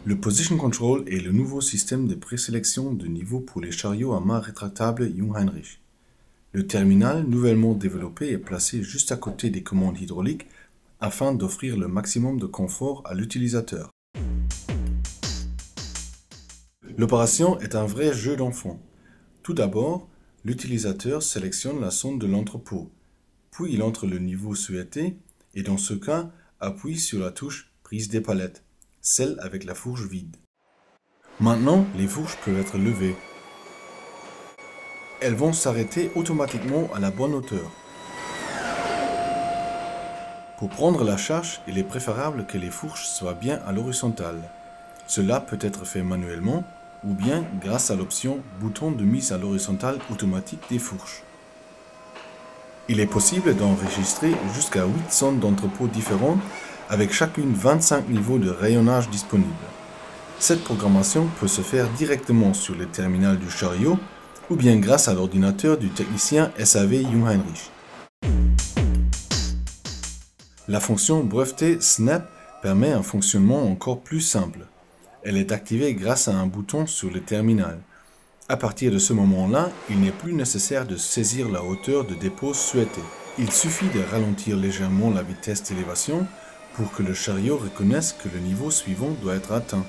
Le Position Control est le nouveau système de présélection de niveau pour les chariots à main rétractable Jungheinrich. Le terminal nouvellement développé est placé juste à côté des commandes hydrauliques afin d'offrir le maximum de confort à l'utilisateur. L'opération est un vrai jeu d'enfant. Tout d'abord, l'utilisateur sélectionne la sonde de l'entrepôt, puis il entre le niveau souhaité et dans ce cas, appuie sur la touche « Prise des palettes », celle avec la fourche vide. Maintenant, les fourches peuvent être levées. Elles vont s'arrêter automatiquement à la bonne hauteur. Pour prendre la charge, il est préférable que les fourches soient bien à l'horizontale. Cela peut être fait manuellement ou bien grâce à l'option « Bouton de mise à l'horizontale automatique des fourches ». Il est possible d'enregistrer jusqu'à 8 sondes d'entrepôt différentes avec chacune 25 niveaux de rayonnage disponibles. Cette programmation peut se faire directement sur le terminal du chariot ou bien grâce à l'ordinateur du technicien SAV Jungheinrich. La fonction brevetée Snap permet un fonctionnement encore plus simple. Elle est activée grâce à un bouton sur le terminal. À partir de ce moment-là, il n'est plus nécessaire de saisir la hauteur de dépose souhaitée. Il suffit de ralentir légèrement la vitesse d'élévation pour que le chariot reconnaisse que le niveau suivant doit être atteint.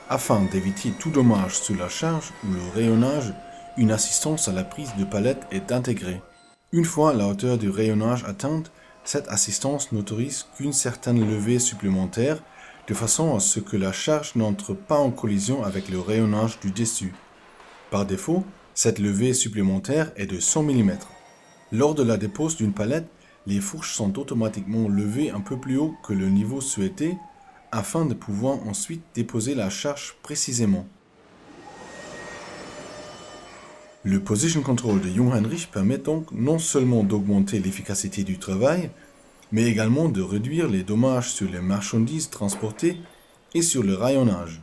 Afin d'éviter tout dommage sur la charge ou le rayonnage, une assistance à la prise de palette est intégrée. Une fois la hauteur du rayonnage atteinte, cette assistance n'autorise qu'une certaine levée supplémentaire, de façon à ce que la charge n'entre pas en collision avec le rayonnage du dessus. Par défaut, cette levée supplémentaire est de 100 mm. Lors de la dépose d'une palette, les fourches sont automatiquement levées un peu plus haut que le niveau souhaité, afin de pouvoir ensuite déposer la charge précisément. Le Position Control de Jungheinrich permet donc non seulement d'augmenter l'efficacité du travail, mais également de réduire les dommages sur les marchandises transportées et sur le rayonnage.